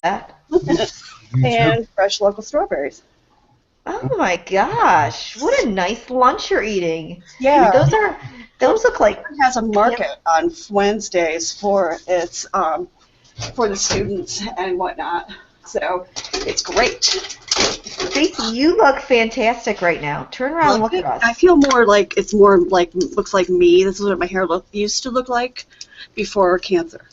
that. You too. and fresh local strawberries. Oh my gosh, what a nice lunch you're eating. Yeah, Those are those look like it has a can- market on Wednesdays for its for the students and whatnot. So it's great. Stacey, you look fantastic right now. Turn around and look at I us. feel more like it's more like looks like me. This is what my hair used to look like before cancer.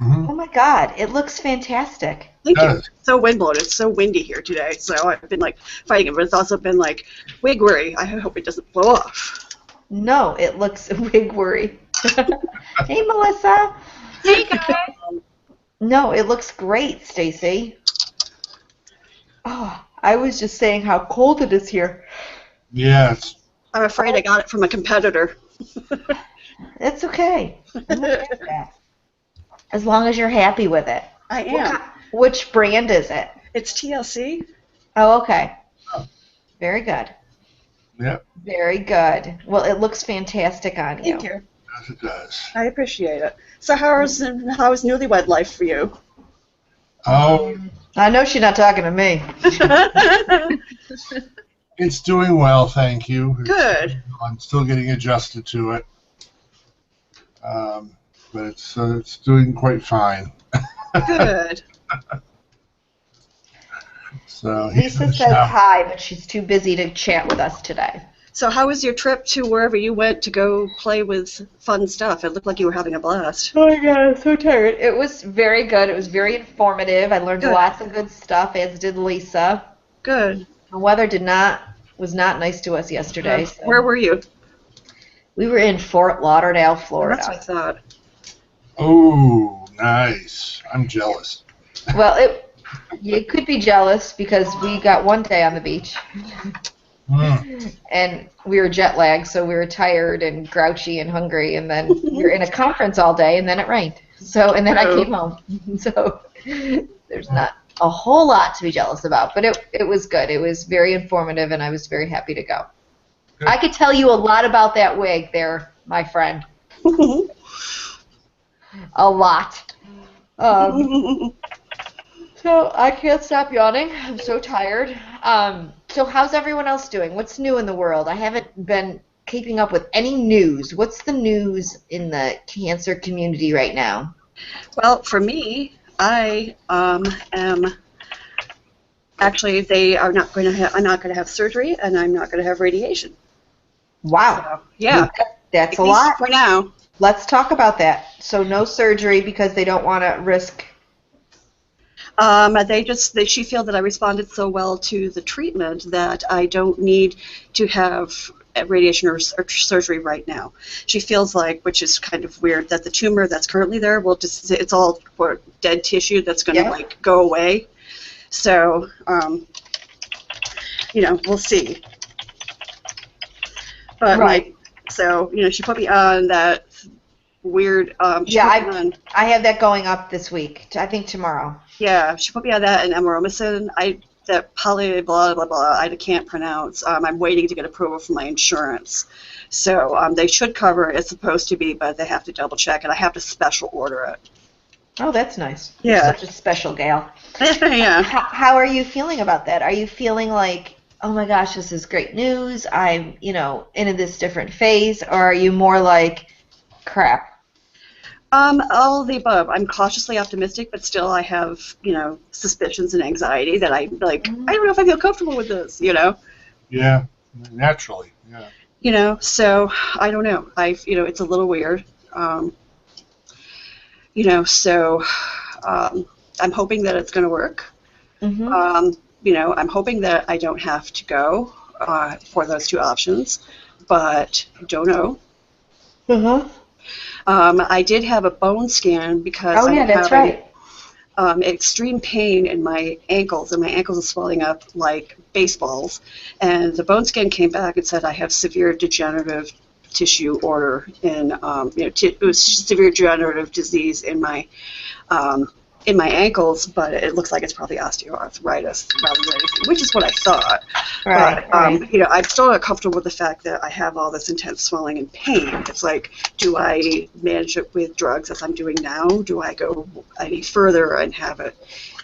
Mm-hmm. Oh my God, it looks fantastic. Thank you. Does. So windblown. It's so windy here today. So I've been like fighting it, but it's also been like wig worry. I hope it doesn't blow off. No, it looks wig worry. Hey, Melissa. Hey guys. No, it looks great, Stacey. Oh, I was just saying how cold it is here. Yes. I'm afraid I got it from a competitor. It's okay. I'm okay with that. As long as you're happy with it. I am. Which brand is it? It's TLC. Oh, okay. Very good. Yep. Very good. Well, it looks fantastic on you. Thank you. Yes, it does. I appreciate it. So how's newlywed life for you? Oh, I know she's not talking to me. it's doing well, thank you. Good. I'm still getting adjusted to it, but it's doing quite fine. Good. So he's in Lisa the says shower. hi, but she's too busy to chat with us today. So how was your trip to wherever you went to go play with fun stuff? It looked like you were having a blast. Oh my God, I'm so tired. It was very good. It was very informative. I learned Good. lots of good stuff, as did Lisa. Good. The weather was not nice to us yesterday. So. Where were you? We were in Fort Lauderdale, Florida. That's what I thought. Oh, nice. I'm jealous. Well, you could be jealous because we got one day on the beach. And we were jet lagged, so we were tired and grouchy and hungry, and then we were in a conference all day, and then it rained. So, and then I came home. So there's not a whole lot to be jealous about, but it was good. It was very informative, and I was very happy to go. Good. I could tell you a lot about that wig there, my friend. A lot. So I can't stop yawning. I'm so tired. So how's everyone else doing? What's new in the world? I haven't been keeping up with any news. What's the news in the cancer community right now? Well, for me, I am actually they are not going to have. I'm not going to have surgery, and I'm not going to have radiation. Wow. So, yeah, That's at a least lot. for now. Let's talk about that. So no surgery because they don't want to risk. She feel that I responded so well to the treatment that I don't need to have radiation or surgery right now. She feels like, which is kind of weird, that the tumor that's currently there will just, it's all for dead tissue that's going to like go away. So, we'll see. But Right. she put me on that weird. I have that going up this week. I think tomorrow. Yeah, she put me on that and Amoromicin. That poly blah blah blah. I can't pronounce. I'm waiting to get approval from my insurance, so they should cover it. It's supposed to be, but they have to double check, and I have to special order it. Oh, that's nice. Yeah. You're such a special gal. Yeah. How are you feeling about that? Are you feeling like, oh my gosh, this is great news, I'm, in this different phase, or are you more like, crap? All of the above. I'm cautiously optimistic, but still I have, suspicions and anxiety that I like. I don't know if I feel comfortable with this, Yeah, naturally. Yeah. So I don't know. It's a little weird. So I'm hoping that it's going to work. Mm-hmm. I'm hoping that I don't have to go for those two options, but I don't know. Uh-huh. I did have a bone scan because I'm that's having right. extreme pain in my ankles, and my ankles are swelling up like baseballs. And the bone scan came back and said I have severe degenerative tissue order in, it was severe degenerative disease in my in my ankles, but it looks like it's probably osteoarthritis rather than anything, which is what I thought. Right, But right. you know, I'm still not comfortable with the fact that I have all this intense swelling and pain. It's like, do I manage it with drugs as I'm doing now? Do I go any further and have it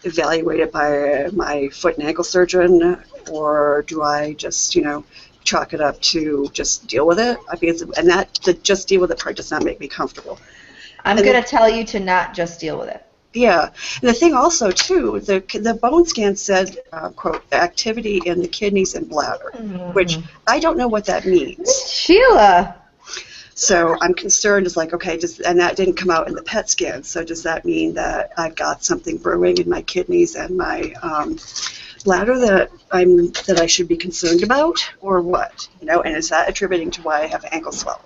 evaluated by my foot and ankle surgeon, or do I just, you know, chalk it up to just deal with it? I mean, and that the just deal with it part does not make me comfortable. I'm And going to tell you to not just deal with it. Yeah, and the thing also too, the bone scan said, quote, activity in the kidneys and bladder, which I don't know what that means. Sheila. So I'm concerned. It's like, okay, and that didn't come out in the PET scan. So does that mean that I've got something brewing in my kidneys and my bladder that I should be concerned about, or what? You know, and is that attributing to why I have ankle swelling?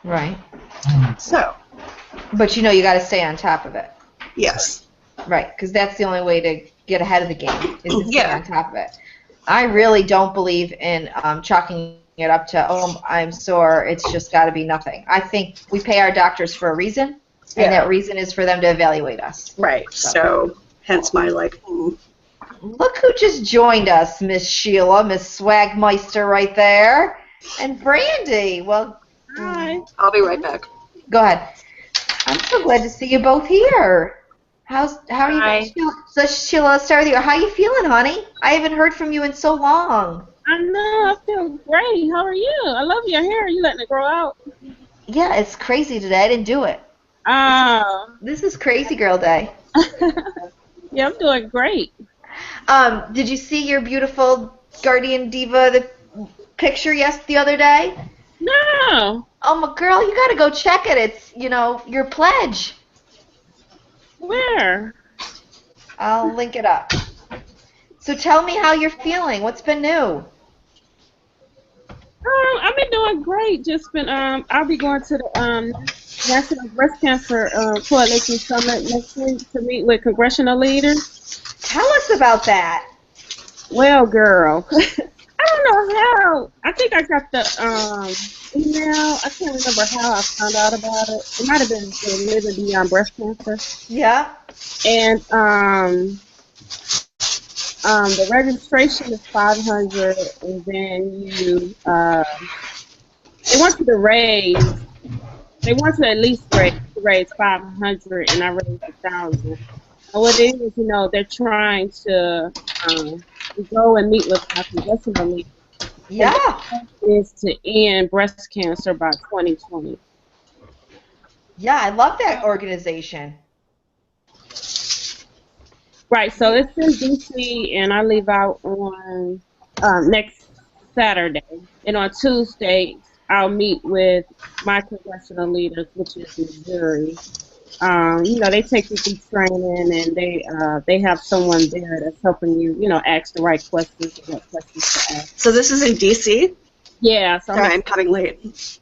Right. So. But you know you got to stay on top of it. Yes. Right, because that's the only way to get ahead of the game is to stay Yeah. on top of it. I really don't believe in chalking it up to, oh, I'm sore, it's just got to be nothing. I think we pay our doctors for a reason, and that reason is for them to evaluate us. Right. So hence my like. Look who just joined us, Miss Sheila, Miss Swagmeister right there, and Brandy. Well, Hi. I'll be right back. go ahead. I'm so glad to see you both here. How are you? Hi. So Sheila, let's start with you. How you feeling, honey? I haven't heard from you in so long. I know. I feel great. How are you? I love your hair. You letting it grow out? Yeah, it's crazy today. I didn't do it. This is crazy girl day. Yeah, I'm doing great. Did you see your beautiful Guardian Diva picture the other day? No. Oh my girl, you gotta go check it. It's your pledge. Where? I'll link it up. So tell me how you're feeling. What's been new? I've been doing great. Just been I'll be going to the National Breast Cancer Coalition Summit next week to meet with congressional leaders. Tell us about that. Well, girl, I don't know how. I think I got the email. I can't remember how I found out about it. It might have been Living Beyond Breast Cancer. Yeah. And the registration is $500, and then you they want you to raise. They want you to at least raise $500, and I raised $1,000. And what it is, they're trying to go and meet with our congressional leaders. Yeah. Is to end breast cancer by 2020. Yeah, I love that organization. Right, so it's in D.C., and I leave out on next Saturday. And on Tuesday, I'll meet with my congressional leaders, which is Missouri. They take you through training, and they have someone there that's helping you, ask the right questions and what questions to ask. So this is in D.C.? Yeah. So Sorry, I'm coming late.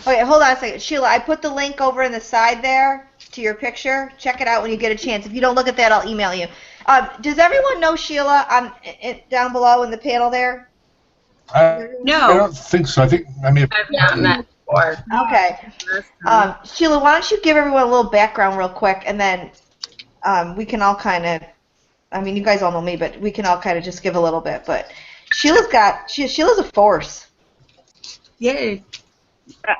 Okay, hold on a second. Sheila, I put the link over in the side there to your picture. Check it out when you get a chance. If you don't look at that, I'll email you. Does everyone know Sheila down below in the panel there? I don't think so. I've not met before. Okay. Sheila, why don't you give everyone a little background real quick, and then we can all kind of, you guys all know me, but we can all kind of just give a little bit. But Sheila's a force. Yay.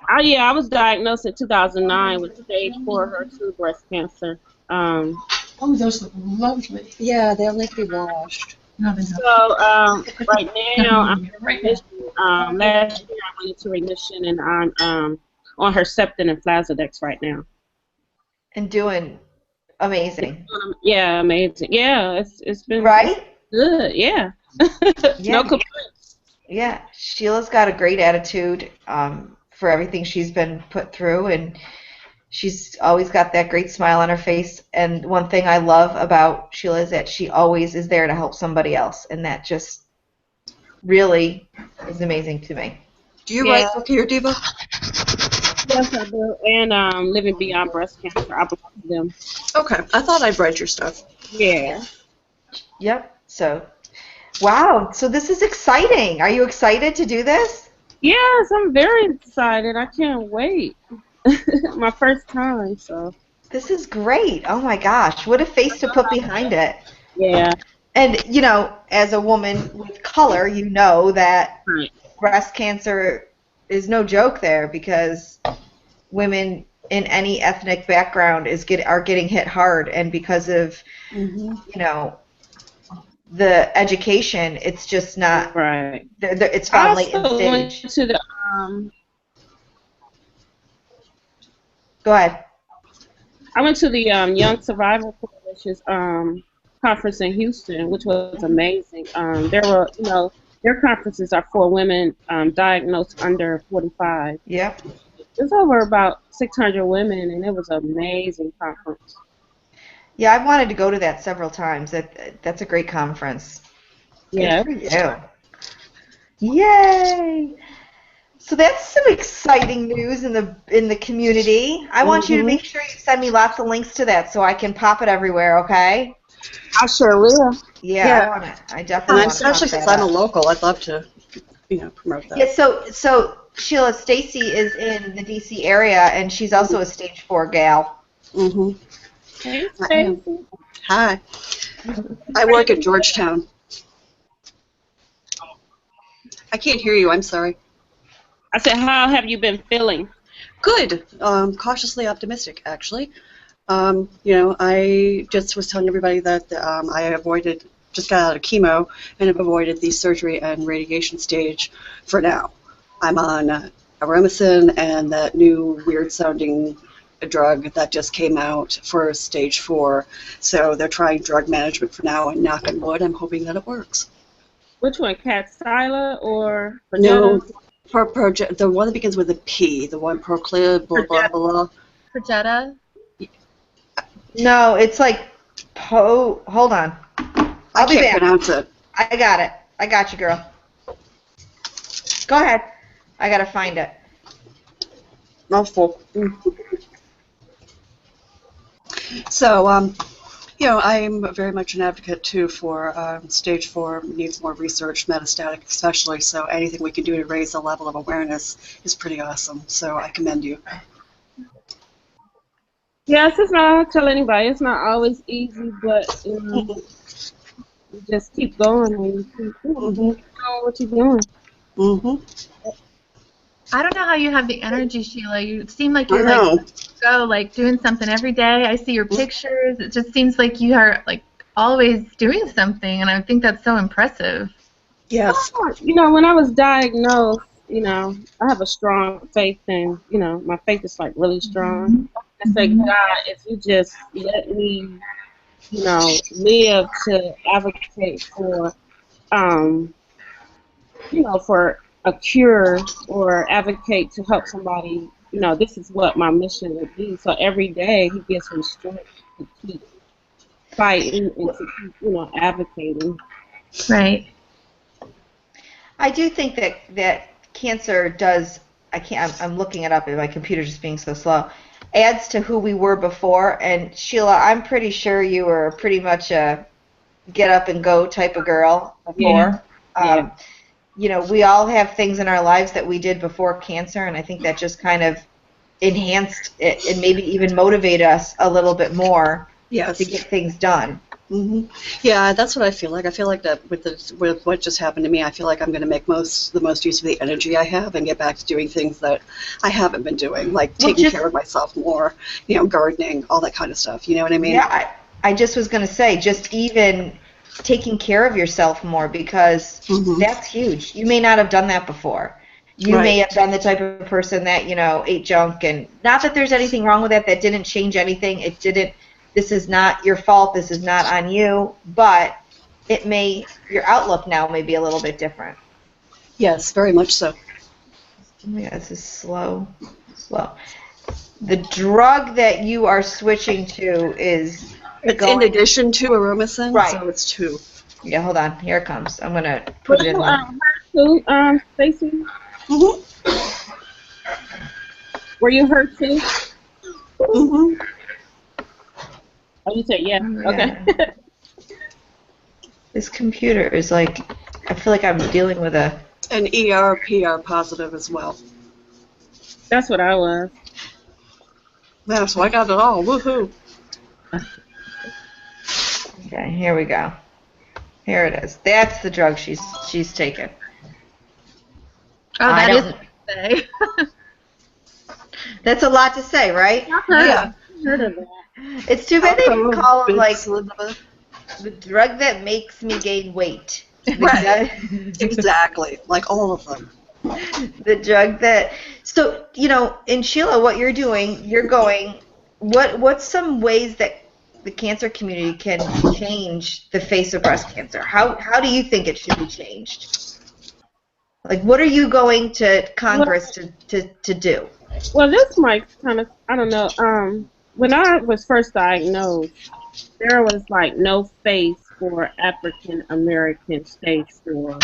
I was diagnosed in 2009 with stage 4 HER2 breast cancer. Oh, those look lovely. Yeah, they'll need to be washed. No, they're not. So right now I'm in remission. Last year I went into remission, and I'm on Herceptin and Flazodex right now. And doing amazing. Yeah, amazing. Yeah, it's been Right? good. Yeah. Yeah. No complaints. Yeah, Sheila's got a great attitude for everything she's been put through, and she's always got that great smile on her face. And one thing I love about Sheila is that she always is there to help somebody else, and that just really is amazing to me. Do you write for Peer Diva? Yes, I do. And Living Beyond Breast Cancer, I belong to them. Okay, I thought I'd read your stuff. Yeah. Yep. So, wow. So this is exciting. Are you excited to do this? Yes, I'm very excited. I can't wait. My first time, so. This is great. Oh my gosh, what a face to put behind it. Yeah. And, you know, as a woman with color, you know that Right. breast cancer is no joke there because women in any ethnic background are getting hit hard, and because of, you know, the education, it's just not, Right. it's I found late in also went stage. to the Go ahead. I went to the Young Survival Coalition's conference in Houston, which was amazing. There were, you know, their conferences are for women diagnosed under 45. Yep. There's over about 600 women, and it was an amazing conference. Yeah, I've wanted to go to that several times. That's a great conference. Yeah. Good for you. Yay! So that's some exciting news in the community. I want you to make sure you send me lots of links to that so I can pop it everywhere, okay? I sure will. Yeah. I want it. I definitely want to especially pop since that I'm a up. local, I'd love to, you know, promote that. Yeah, so Sheila, Stacy is in the DC area, and she's also a stage 4 gal. Mm-hmm. Hey, I am. Stacy. Hi. I work at Georgetown. I can't hear you. I'm sorry. I said, how have you been feeling? Good. Cautiously optimistic, actually. You know, I just was telling everybody that just got out of chemo and have avoided the surgery and radiation stage for now. I'm on Aromacin and that new weird-sounding drug that just came out for stage 4. So they're trying drug management for now, and knock on wood, I'm hoping that it works. Which one, Kadcyla or No, Perjeta? the one that begins with a P, the one Proclib, blah, blah, blah. Perjeta? No, it's like hold on. I I'll be can't back. pronounce it. I got it. I got you, girl. Go ahead. I gotta find it. Mouthful. So, you know, I'm very much an advocate, too, for stage 4 needs more research, metastatic especially, so anything we can do to raise the level of awareness is pretty awesome, so I commend you. Yes, it's not, I'll tell anybody, it's not always easy, but you know, you just keep going and you keep doing what you're doing. Mm-hmm. I don't know how you have the energy, Sheila. You seem like I you're know. like doing something every day. I see your pictures. It just seems like you are like always doing something, and I think that's so impressive. Yes. You know, when I was diagnosed, you know, I have a strong faith in, you know, my faith is like really strong. I say, God, if you just let me, you know, live to advocate for, you know, for a cure or advocate to help somebody, you know, this is what my mission would be. So every day he gives me strength to keep fighting and to keep, you know, advocating. Right. I do think that cancer does. I'm looking it up, and my computer's just being so slow. Adds to who we were before. And Sheila, I'm pretty sure you were pretty much a get up and go type of girl before. Yeah. You know, we all have things in our lives that we did before cancer, and I think that just kind of enhanced it and maybe even motivated us a little bit more Yes. to get things done. Mm-hmm. Yeah, that's what I feel like. I feel like that with what just happened to me, I feel like I'm going to make the most use of the energy I have and get back to doing things that I haven't been doing, like taking care of myself more, you know, gardening, all that kind of stuff. You know what I mean? Yeah, I just was going to say, just even taking care of yourself more, because that's huge. You may not have done that before. You may have been the type of person that, you know, ate junk, and not that there's anything wrong with that. That didn't change anything. It didn't. This is not your fault. This is not on you. But it may, your outlook now may be a little bit different. Yes, very much so. Oh my God, this is slow. The drug that you are switching to is in addition to Aromacin, right. So it's 2. Yeah, hold on. Here it comes. I'm going to put it in there. Stacy? Were you hurt too? Oh, you said yeah. Okay. This computer is like, I feel like I'm dealing with an ER, PR positive as well. That's what I was. Yeah, so I got it all. Woohoo! Okay, here we go. Here it is. That's the drug she's taken. Oh, I that is don't- what to say. That's a lot to say, right? Yeah. Heard of that. It's too bad they didn't call them like Elizabeth. the drug that makes me gain weight. Right. Exactly. Like all of them. The drug that. So in Sheila, what you're doing, you're going. What's some ways that the cancer community can change the face of breast cancer? How do you think it should be changed? Like, what are you going to Congress to do? Well, this might kind of, I don't know. When I was first diagnosed, there was like no face for African American stage 4.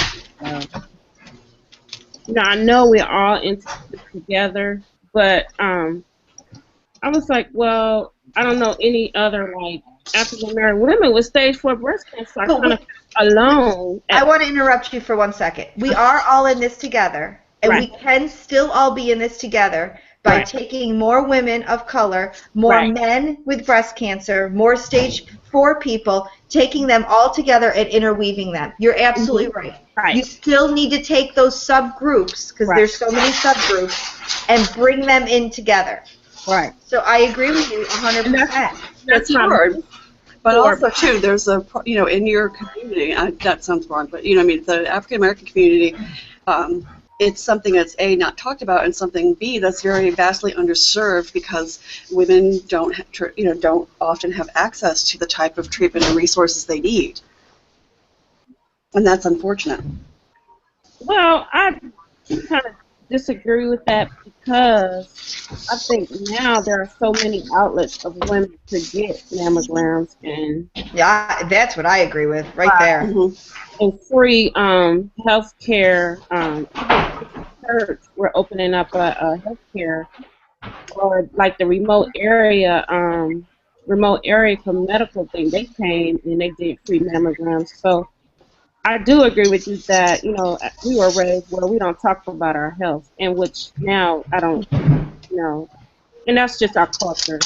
I know we're all in this together, but I was like, well, I don't know any other like African American women with stage 4 breast cancer. I kind of alone. I want to interrupt you for 1 second. We are all in this together, and we can still all be in this together by taking more women of color, more men with breast cancer, more stage 4 people, taking them all together and interweaving them. You're absolutely right. You still need to take those subgroups, because there's so many subgroups, and bring them in together. Right. So I agree with you 100%. That's hard. But also, too, there's a, in your community, that sounds wrong, but, the African American community, it's something that's, A, not talked about, and something, B, that's very vastly underserved because women don't often have access to the type of treatment and resources they need. And that's unfortunate. Well, I kind of disagree with that because I think now there are so many outlets of women to get mammograms and that's what I agree with there. And free health care. Church, we're opening up a health care or like the remote area for medical thing. They came and they did free mammograms. So I do agree with you that, we were raised where we don't talk about our health, and which now I don't, and that's just our culture,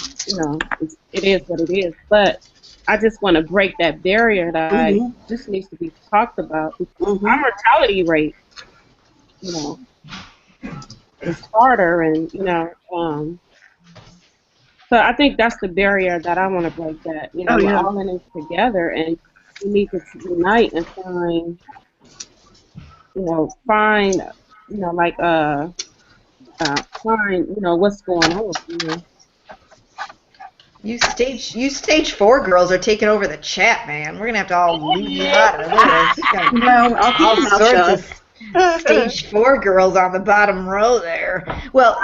it is what it is. But I just want to break that barrier that just needs to be talked about. Because our mortality rate, is harder, and, so I think that's the barrier that I want to break, that, we're all in it together, and we need to unite and find what's going on. You stage 4 girls are taking over the chat, man. We're gonna have to all leave you out of this. No, I'll keep all sorts of stage 4 girls on the bottom row there. Well,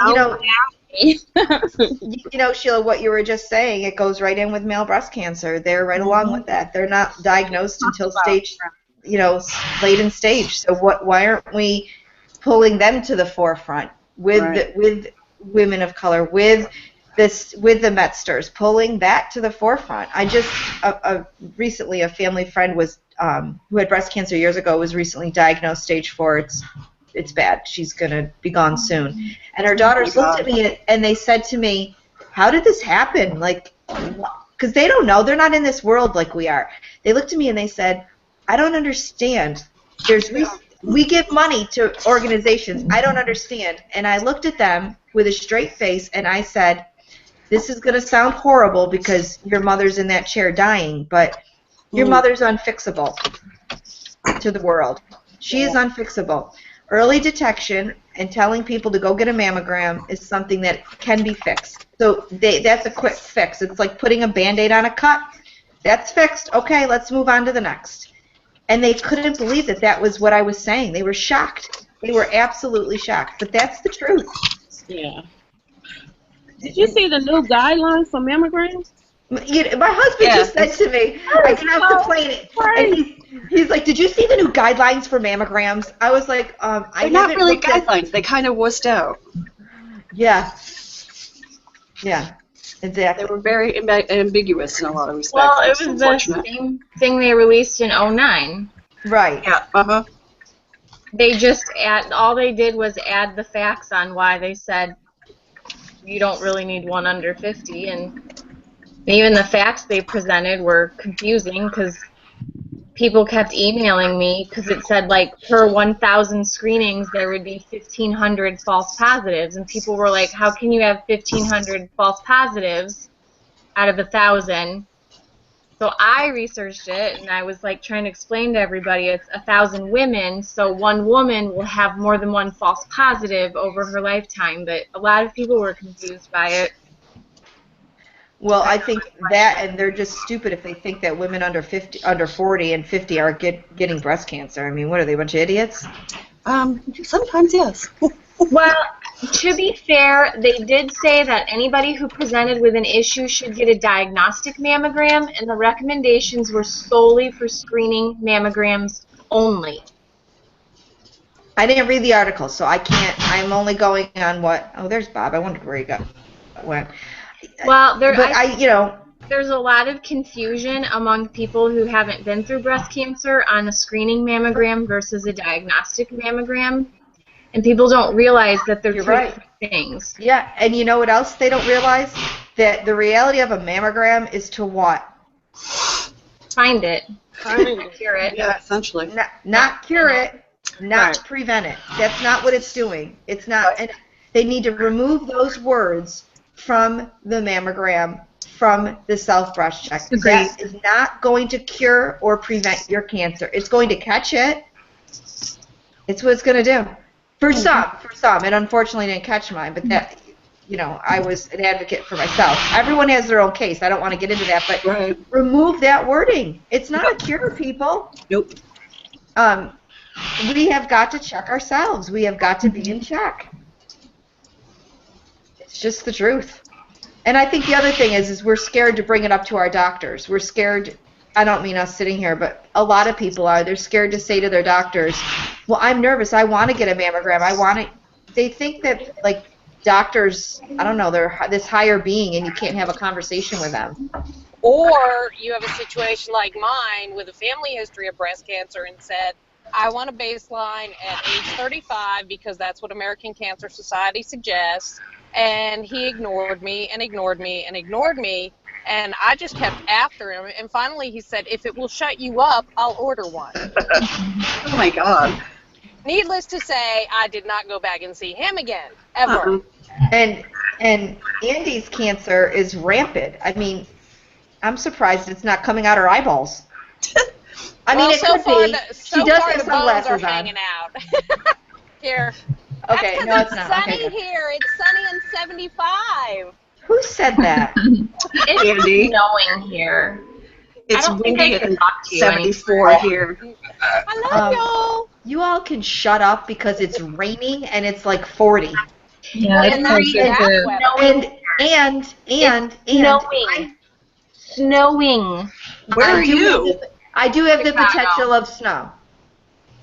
Sheila, what you were just saying, it goes right in with male breast cancer. They're right along with that. They're not diagnosed until stage, late in stage. So why aren't we pulling them to the forefront with with women of color, with the Metsters, pulling that to the forefront? I just recently a family friend was who had breast cancer years ago was recently diagnosed stage 4. It's bad. She's going to be gone soon. And her daughters looked at me and they said to me, how did this happen? Like, because they don't know. They're not in this world like we are. They looked at me and they said, I don't understand. We give money to organizations. I don't understand. And I looked at them with a straight face and I said, this is going to sound horrible because your mother's in that chair dying, but your mother's unfixable to the world. She is unfixable. Early detection and telling people to go get a mammogram is something that can be fixed. So that's a quick fix. It's like putting a Band-Aid on a cut. That's fixed. Okay, let's move on to the next. And they couldn't believe that that was what I was saying. They were shocked. They were absolutely shocked. But that's the truth. Yeah. Did you see the new guidelines for mammograms? My husband just said to me, I contemplate it. And he's like, did you see the new guidelines for mammograms? I was like, They're not really guidelines. They kind of wussed out. Yeah. Yeah, exactly. They were very ambiguous in a lot of respects. Well, it was the same thing they released in 2009. Right. Yeah. They just all they did was add the facts on why they said you don't really need one under 50. And even the facts they presented were confusing because people kept emailing me because it said, like, per 1,000 screenings, there would be 1,500 false positives. And people were like, how can you have 1,500 false positives out of 1,000? So I researched it, and I was, like, trying to explain to everybody it's 1,000 women, so one woman will have more than one false positive over her lifetime. But a lot of people were confused by it. Well, I think that, and they're just stupid if they think that women under 40 and 50 are getting breast cancer. I mean, what are they, a bunch of idiots? Sometimes, yes. Well, to be fair, they did say that anybody who presented with an issue should get a diagnostic mammogram, and the recommendations were solely for screening mammograms only. I didn't read the article, so I can't. I'm only going on what. Oh, there's Bob. I wondered where he went. Well, you know, there's a lot of confusion among people who haven't been through breast cancer on a screening mammogram versus a diagnostic mammogram, and people don't realize that they're two different things. Yeah, and you know what else they don't realize? That the reality of a mammogram is to what? Find it. Cure it. Yeah, essentially. Not cure it, not prevent it. That's not what it's doing. It's not. And they need to remove those words from the mammogram, from the self-breast check. That is not going to cure or prevent your cancer. It's going to catch it. It's what it's going to do. For some, it unfortunately didn't catch mine, but that, you know, I was an advocate for myself. Everyone has their own case. I don't want to get into that, but remove that wording. It's not a cure, people. Nope. We have got to check ourselves. We have got to be in check. It's just the truth. And I think the other thing is we're scared to bring it up to our doctors. We're scared. I don't mean us sitting here, but a lot of people are. They're scared to say to their doctors, well, I'm nervous. I want to get a mammogram. I want it. They think that, like, doctors, I don't know, they're this higher being and you can't have a conversation with them. Or you have a situation like mine with a family history of breast cancer and said, I want a baseline at age 35 because that's what American Cancer Society suggests. And he ignored me and ignored me and ignored me. And I just kept after him. And finally he said, if it will shut you up, I'll order one. Oh, my God. Needless to say, I did not go back and see him again, ever. And Andy's cancer is rampant. I mean, I'm surprised it's not coming out her eyeballs. I mean, it could be. She does have sunglasses on. Hanging out. Here. Okay, That's no, it's it's not. sunny here. It's sunny and 75. Who said that? It's snowing here. It's I don't think windy I can and talk to you 74 here. I love y'all. You all can shut up because it's raining and it's like 40. Yeah, And not it's that good. weather. And Snowing. Where are you? I do have the Chicago. potential of snow.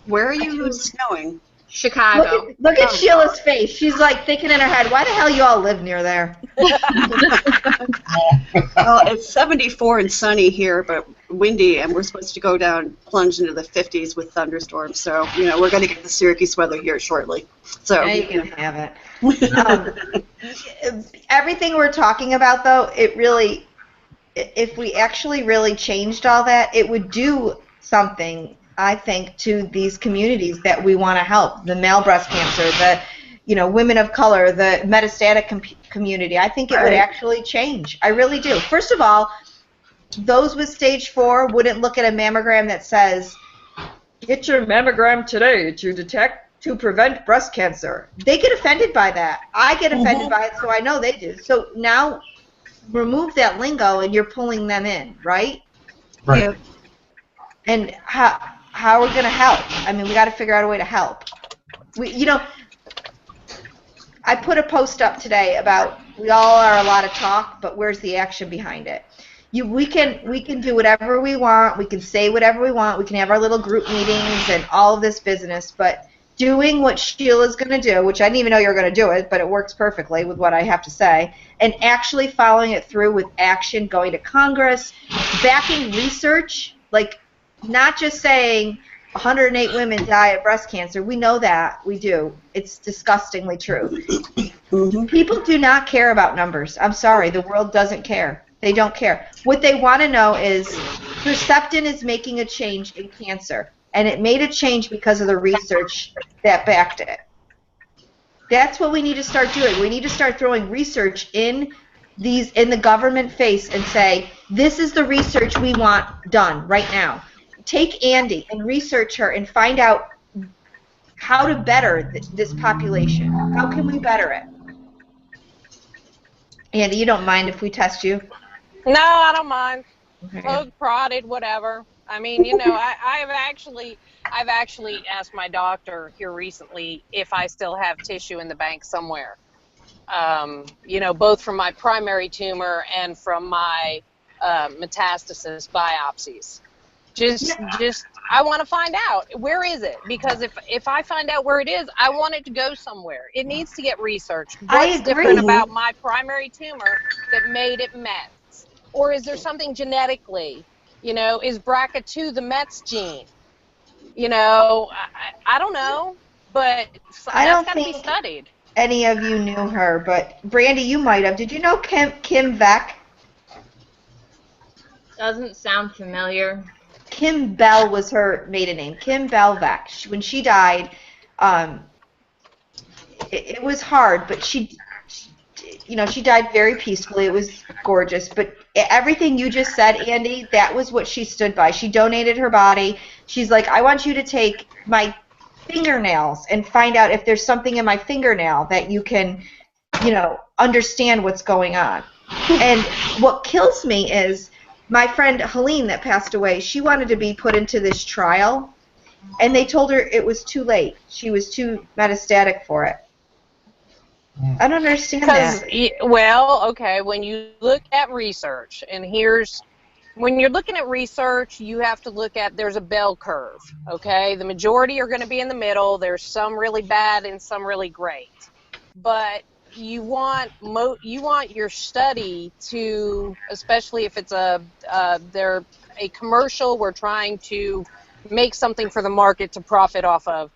Where are you snowing? Chicago. Look at Sheila's face. She's like thinking in her head, why the hell you all live near there? Well, it's 74 and sunny here, but windy, and we're supposed to go down, plunge into the 50s with thunderstorms. So, you know, we're going to get the Syracuse weather here shortly. So Yeah, you can have it. Everything we're talking about, though, it really, if we actually really changed all that, it would do something, I think, to these communities that we want to help. The male breast cancer, the women of color, the metastatic community. I think it would actually change. I really do. First of all, those with stage 4 wouldn't look at a mammogram that says, get your mammogram today to prevent breast cancer. They get offended by that. I get offended by it, so I know they do. So now remove that lingo and you're pulling them in, right? Right. Yeah. And how are we going to help? I mean, we got to figure out a way to help. I put a post up today about we all are a lot of talk, but where's the action behind it? We can do whatever we want. We can say whatever we want. We can have our little group meetings and all of this business, but doing what Sheila's going to do, which I didn't even know you were going to do it, but it works perfectly with what I have to say, and actually following it through with action, going to Congress, backing research, like not just saying 108 women die of breast cancer. We know that. We do. It's disgustingly true. People do not care about numbers. I'm sorry, the world doesn't care. They don't care. What they want to know is Herceptin is making a change in cancer, and it made a change because of the research that backed it. That's what we need to start doing. We need to start throwing research in the government face and say, this is the research we want done right now. Take Andy and research her and find out how to better this population. How can we better it? Andy, you don't mind if we test you? No, I don't mind. Okay. Poked, prodded, whatever. I mean, you know, I've actually asked my doctor here recently if I still have tissue in the bank somewhere. You know, both from my primary tumor and from my metastasis biopsies. Just I want to find out, where is it? Because if I find out where it is, I want it to go somewhere. It needs to get researched. What's different about my primary tumor that made it Mets? Or is there something genetically? You know, is BRCA2 the Mets gene? You know, I don't know, but that's got to be studied. Any of you knew her, but Brandy, you might have. Did you know Kim Beck? Doesn't sound familiar. Kim Bell was her maiden name. Kim Bell Beck. When she died, it was hard, but she died very peacefully. It was gorgeous. But everything you just said, Andy, that was what she stood by. She donated her body. She's like, I want you to take my fingernails and find out if there's something in my fingernail that you can, understand what's going on. And what kills me is my friend Helene that passed away, she wanted to be put into this trial, and they told her it was too late. She was too metastatic for it. I don't understand that. Well, okay, when you look at research, and when you're looking at research, you have to look at, there's a bell curve, okay? The majority are going to be in the middle. There's some really bad and some really great. But you want your study to, especially if it's they're a commercial, we're trying to make something for the market to profit off of.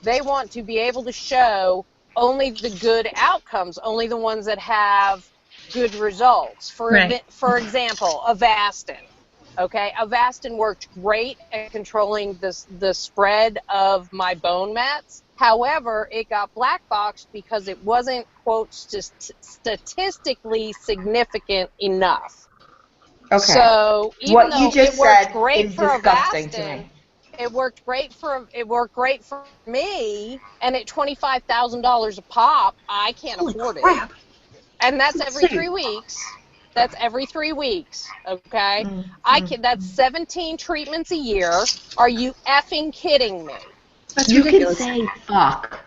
They want to be able to show only the good outcomes, only the ones that have good results. For example, Avastin. Okay, Avastin worked great at controlling the spread of my bone mets. However, it got black boxed because it wasn't, quote, statistically significant enough. Okay. So even what though you just it worked said great is for disgusting Avastin, to me. It worked great for me, and at $25,000 a pop, I can't afford it. And that's every 3 weeks. That's every 3 weeks, okay? That's 17 treatments a year. Are you effing kidding me? That's you ridiculous. can say fuck.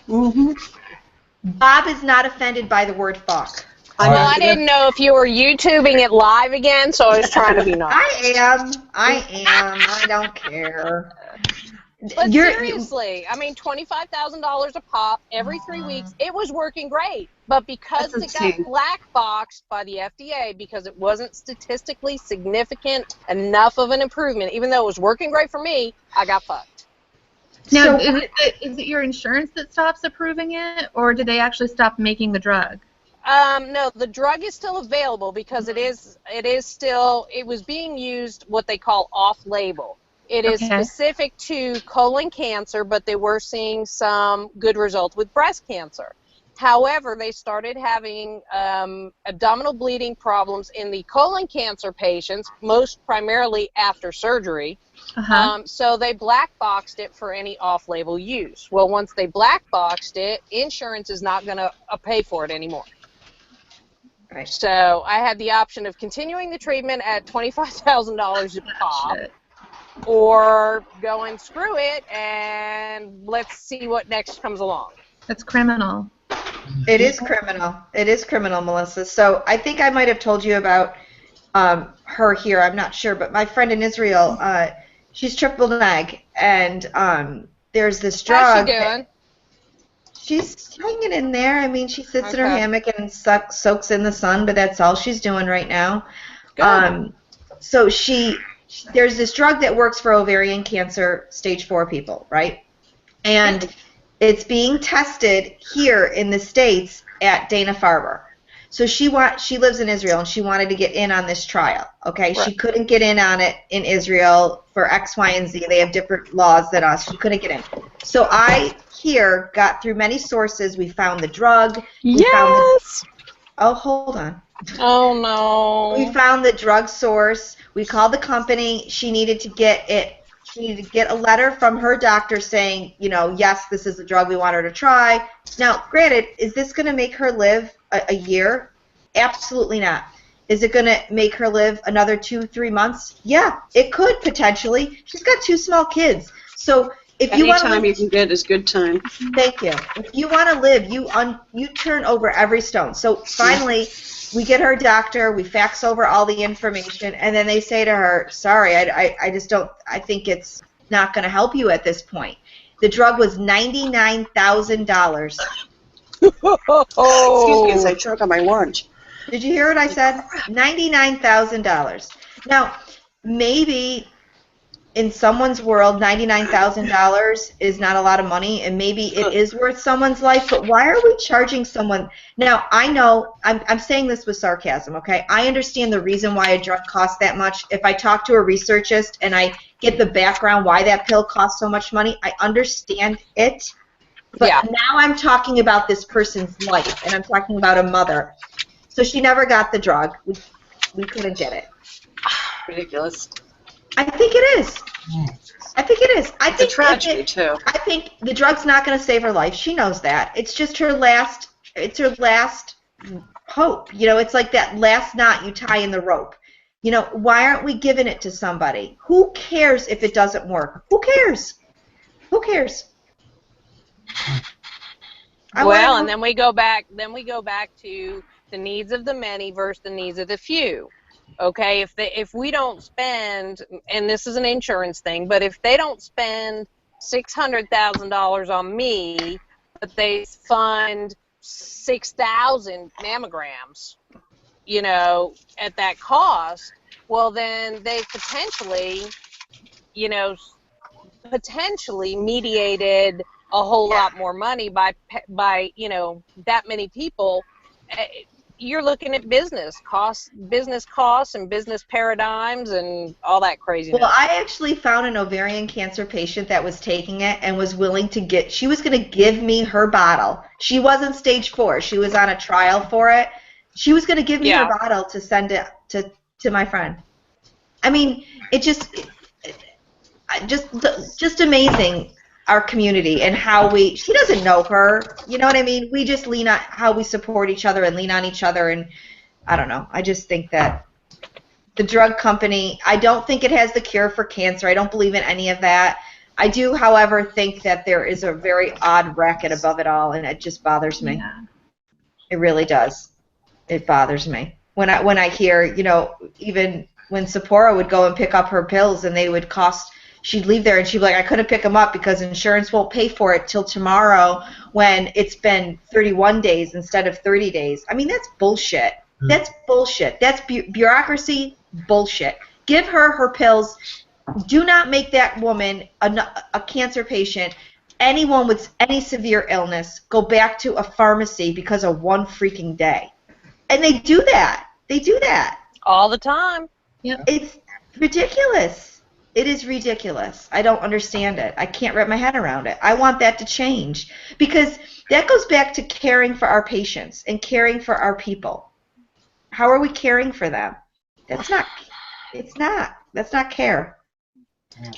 Bob is not offended by the word fuck. Well, I didn't know if you were YouTubing it live again, so I was trying to be nice. I am. I don't care. But seriously, I mean, $25,000 a pop every 3 weeks, it was working great. But because it got black boxed by the FDA, because it wasn't statistically significant enough of an improvement, even though it was working great for me, I got fucked. Now, is it your insurance that stops approving it, or did they actually stop making the drug? No, the drug is still available because it was being used what they call off-label. It is specific to colon cancer, but they were seeing some good results with breast cancer. However, they started having abdominal bleeding problems in the colon cancer patients, most primarily after surgery. So they black boxed it for any off-label use. Well, once they black boxed it, insurance is not going to pay for it anymore. Right. So I had the option of continuing the treatment at $25,000 a pop, or going screw it and let's see what next comes along. That's criminal. It is criminal. It is criminal, Melissa. So I think I might have told you about her here. I'm not sure, but my friend in Israel, she's triple neg, and there's this drug. How's she doing? She's hanging in there. I mean, she sits in her hammock and soaks in the sun, but that's all she's doing right now. So there's this drug that works for ovarian cancer stage 4 people, right? And It's being tested here in the States at Dana-Farber. So she lives in Israel, and she wanted to get in on this trial. Okay, Right. She couldn't get in on it in Israel for X, Y, and Z. They have different laws than us. She couldn't get in. So I here got through many sources. We found the drug. Yes. Oh, hold on. Oh no. We found the drug source. We called the company. She needed to get it. She needed to get a letter from her doctor saying, yes, this is the drug we want her to try. Now, granted, is this going to make her live a year? Absolutely not. Is it going to make her live another 2-3 months? Yeah, it could potentially. She's got 2 small kids. So if you want to Anytime you can get is good time. Thank you. If you want to live, you turn over every stone. So finally, we get her doctor, we fax over all the information, and then they say to her, sorry, I just don't, I think it's not going to help you at this point. The drug was $99,000. Excuse me as I choke on my lunch. Did you hear what I said? $99,000. Now, maybe in someone's world, $99,000 is not a lot of money, and maybe it is worth someone's life, but why are we charging someone? Now, I know, I'm saying this with sarcasm, okay? I understand the reason why a drug costs that much. If I talk to a researchist and I get the background why that pill costs so much money, I understand it. But now I'm talking about this person's life, and I'm talking about a mother. So she never got the drug. We couldn't get it. Ridiculous. I think it is. I think it is. It's a tragedy, too. I think the drug's not going to save her life. She knows that. It's just her last. It's her last hope. It's like that last knot you tie in the rope. Why aren't we giving it to somebody? Who cares if it doesn't work? Who cares? Who cares? Well, and then we go back. Then we go back to the needs of the many versus the needs of the few. Okay, if we don't spend, and this is an insurance thing, but if they don't spend $600,000 on me, but they fund 6,000 mammograms, at that cost, well then they potentially mediated a whole lot more money by that many people. You're looking at business costs and business paradigms and all that craziness. Well, I actually found an ovarian cancer patient that was taking it and was willing to she was going to give me her bottle. She wasn't stage 4. She was on a trial for it. She was going to give me her bottle to send it to my friend. I mean, it just amazing. Our community and how she doesn't know her, you know what I mean? We just lean on how we support each other and lean on each other, and I don't know. I just think that the drug company, I don't think it has the cure for cancer. I don't believe in any of that. I do, however, think that there is a very odd racket above it all, and it just bothers me. Yeah. It really does. It bothers me. When I hear, even when Sephora would go and pick up her pills and they would cost, she'd leave there and she'd be like, I couldn't pick them up because insurance won't pay for it till tomorrow when it's been 31 days instead of 30 days. I mean, that's bullshit. That's bullshit. That's bureaucracy bullshit. Give her pills. Do not make that woman a cancer patient, anyone with any severe illness, go back to a pharmacy because of one freaking day. And they do that. They do that. All the time. Yep. It's ridiculous. It is ridiculous. I don't understand it. I can't wrap my head around it. I want that to change because that goes back to caring for our patients and caring for our people. How are we caring for them? That's not care.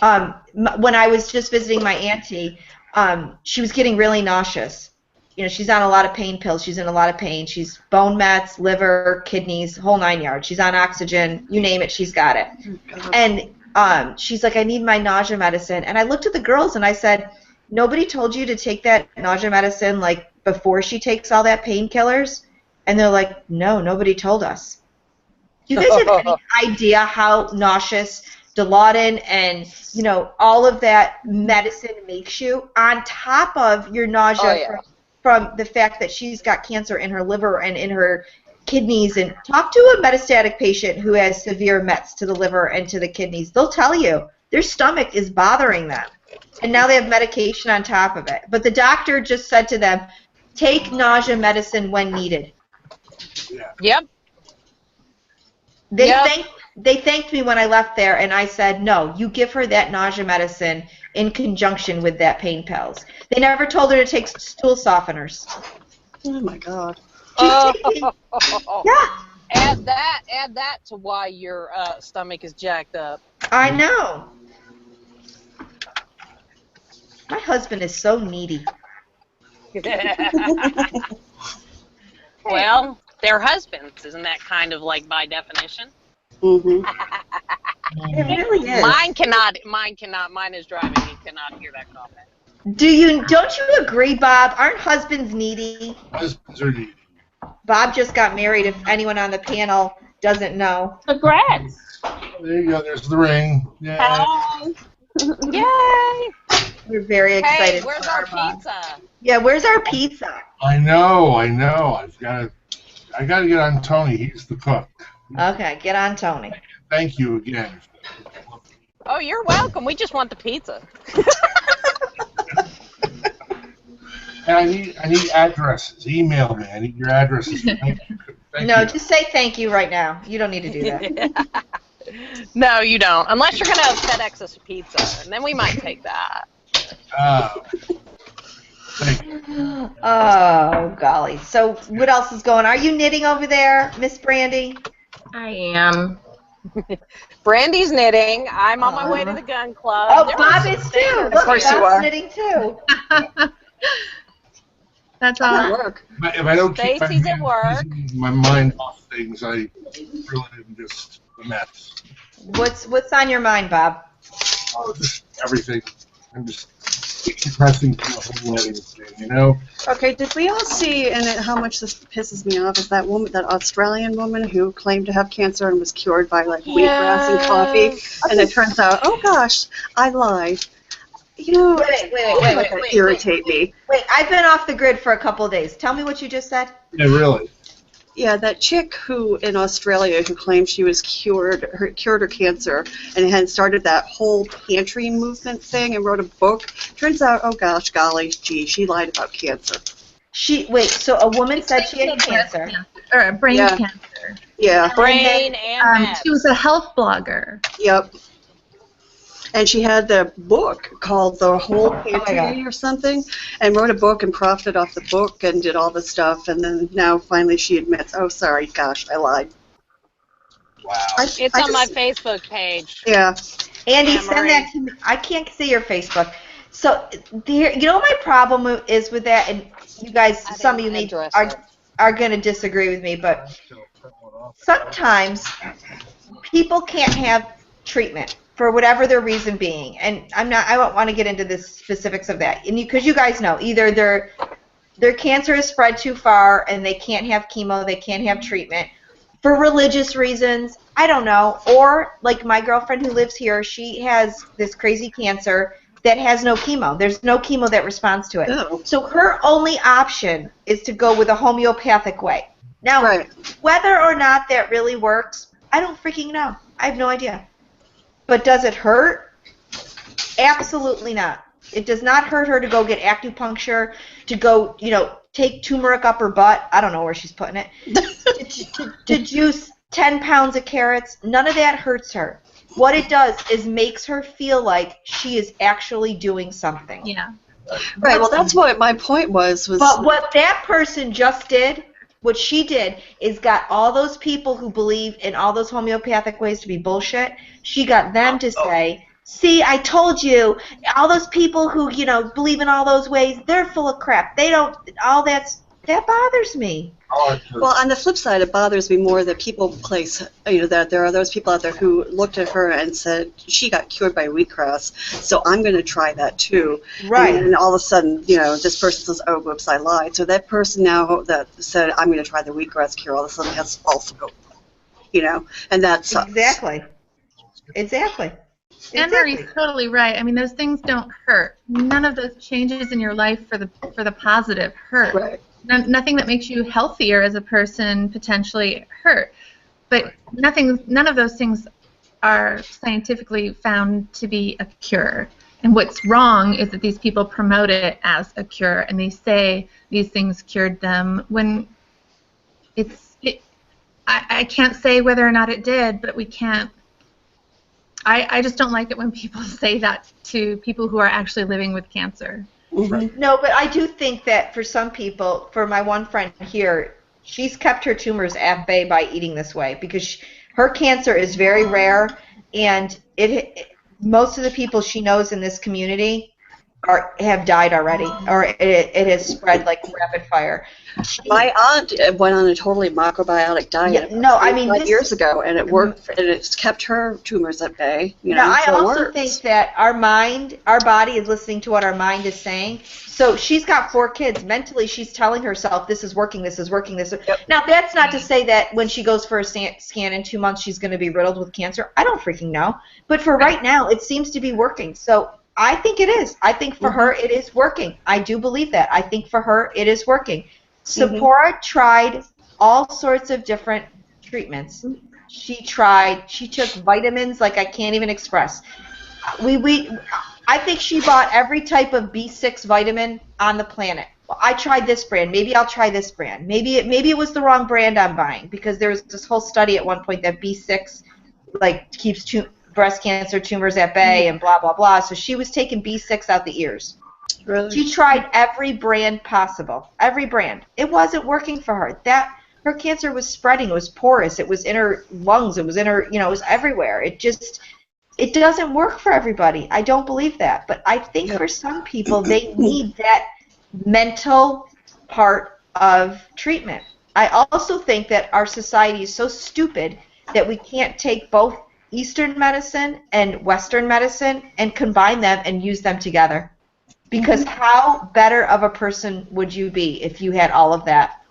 When I was just visiting my auntie, she was getting really nauseous. She's on a lot of pain pills. She's in a lot of pain. She's bone mets, liver, kidneys, whole 9 yards. She's on oxygen. You name it, she's got it. And she's like, I need my nausea medicine. And I looked at the girls and I said, nobody told you to take that nausea medicine like before she takes all that painkillers? And they're like, no, nobody told us. Do you guys have any idea how nauseous Dilaudid and all of that medicine makes you on top of your nausea from the fact that she's got cancer in her liver and in her kidneys? And talk to a metastatic patient who has severe mets to the liver and to the kidneys. They'll tell you their stomach is bothering them. and now they have medication on top of it. But the doctor just said to them, take nausea medicine when needed. Yep. They thanked me when I left there, and I said, no, you give her that nausea medicine in conjunction with that pain pills. They never told her to take stool softeners. Oh my God. Yeah. Add that to why your stomach is jacked up. I know. My husband is so needy. Well, they're husbands, isn't that kind of like by definition? Mm-hmm. It really is. Mine is driving me. Cannot hear that comment. Don't you agree, Bob? Aren't husbands needy? Husbands are needy. Bob just got married, if anyone on the panel doesn't know. Congrats. There you go. There's the ring. Yeah. Yay! We're very excited. Hey, where's for our Bob. pizza? Yeah, where's our pizza? I know. I got to get on Tony. He's the cook. Okay, get on Tony. Thank you again. Oh, you're welcome. We just want the pizza. And I need addresses. Email me. I need your addresses. Thank you. Just say thank you right now. You don't need to do that. No, you don't. Unless you're going to FedEx us a pizza, and then we might take that. Thank you. Oh, golly. So what else is going on? Are you knitting over there, Miss Brandy? I am. Brandy's knitting. I'm on my way to the gun club. Oh, There Bob was is some too. standards. Look, Of course you Bob's are. knitting too. That's Good all. work. If I don't keep Stacy's at work. my mind off things, I really am just a mess. What's on your mind, Bob? Oh, just everything. I'm just depressing from the whole wedding thing, you know? Okay, did we all see, and how much this pisses me off, is that woman, that Australian woman who claimed to have cancer and was cured by like wheatgrass and coffee, and it turns out, oh gosh, I lied. You know, Wait, irritate me. Wait, I've been off the grid for a couple of days. Tell me what you just said. Yeah, really. Yeah, that chick who in Australia who claimed she was cured her cancer and had started that whole pantry movement thing and wrote a book. Turns out, oh gosh, golly, gee, she lied about cancer. So a woman said she had cancer. Or brain Yeah. cancer. Yeah. Brain and meds. She was a health blogger. Yep. And she had the book called The Whole Pantry God. or something, and wrote a book and profited off the book and did all this stuff. And then now finally she admits, oh, sorry, gosh, I lied. Wow. It's on my Facebook page. Yeah. Andy, Yeah, send Marie. that to me. I can't see your Facebook. So, you know what my problem is with that, and you guys, some of you are going to disagree with me, but sometimes people can't have treatment for whatever their reason being, and I don't want to get into the specifics of that, and because you guys know, either their cancer is spread too far and they can't have chemo, they can't have treatment for religious reasons, I don't know, or like my girlfriend who lives here, she has this crazy cancer that has no chemo. There's no chemo that responds to it. Oh. So her only option is to go with a homeopathic way. Now, Right. whether or not that really works, I don't freaking know. I have no idea. But does it hurt? Absolutely not. It does not hurt her to go get acupuncture, to go, take turmeric up her butt. I don't know where she's putting it. to juice 10 pounds of carrots. None of that hurts her. What it does is makes her feel like she is actually doing something. Yeah. Right, well, that's what my point was. But what that person just did, what she did, is got all those people who believe in all those homeopathic ways to be bullshit. She got them to say, see, I told you, all those people who, believe in all those ways, they're full of crap. They don't, that bothers me. Well, on the flip side, it bothers me more that people place, that there are those people out there who looked at her and said, she got cured by wheatgrass, so I'm going to try that too. Right. And all of a sudden, this person says, oh, whoops, I lied. So that person now that said, I'm going to try the wheatgrass cure, all of a sudden has false hope. And that sucks. Exactly. Anne Marie's totally right. I mean, those things don't hurt. None of those changes in your life for the positive hurt. Right. Nothing that makes you healthier as a person potentially hurt. But none of those things are scientifically found to be a cure. And what's wrong is that these people promote it as a cure, and they say these things cured them when I can't say whether or not it did, but we can't. I just don't like it when people say that to people who are actually living with cancer. Mm-hmm. No, but I do think that for some people, for my one friend here, she's kept her tumors at bay by eating this way because her cancer is very rare, and most of the people she knows in this community have died already, or it has spread like rapid fire. My aunt went on a totally macrobiotic diet years ago, and it worked, and it's kept her tumors at bay. Now, I also think that our body is listening to what our mind is saying. So she's got 4 kids. Mentally, she's telling herself, this is working, this is working, this is... Yep. Now, that's not to say that when she goes for a scan in 2 months, she's going to be riddled with cancer. I don't freaking know. But for right now, it seems to be working. So I think it is. I think for her, it is working. I do believe that. I think for her, it is working. Sephora tried all sorts of different treatments. She took vitamins like I can't even express. I think she bought every type of B6 vitamin on the planet. Well, I tried this brand. Maybe I'll try this brand. Maybe it was the wrong brand I'm buying, because there was this whole study at one point that B6 keeps breast cancer tumors at bay and blah blah blah. So she was taking B6 out the ears. Really? She tried every brand possible, every brand. It wasn't working for her. Her cancer was spreading. It was porous. It was in her lungs. It was in her, it was everywhere. It doesn't work for everybody. I don't believe that. But I think for some people, they need that mental part of treatment. I also think that our society is so stupid that we can't take both Eastern medicine and Western medicine and combine them and use them together. Because how better of a person would you be if you had all of that?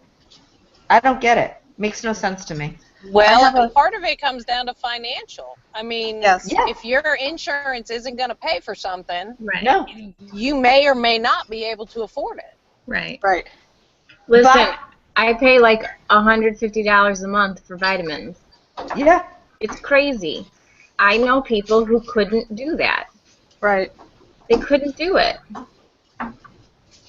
I don't get it. Makes no sense to me. Well, part of it comes down to financial. I mean, yes. If your insurance isn't going to pay for something, right. You may or may not be able to afford it. Right. Right. Listen, I pay like $150 a month for vitamins. Yeah. It's crazy. I know people who couldn't do that. Right. They couldn't do it.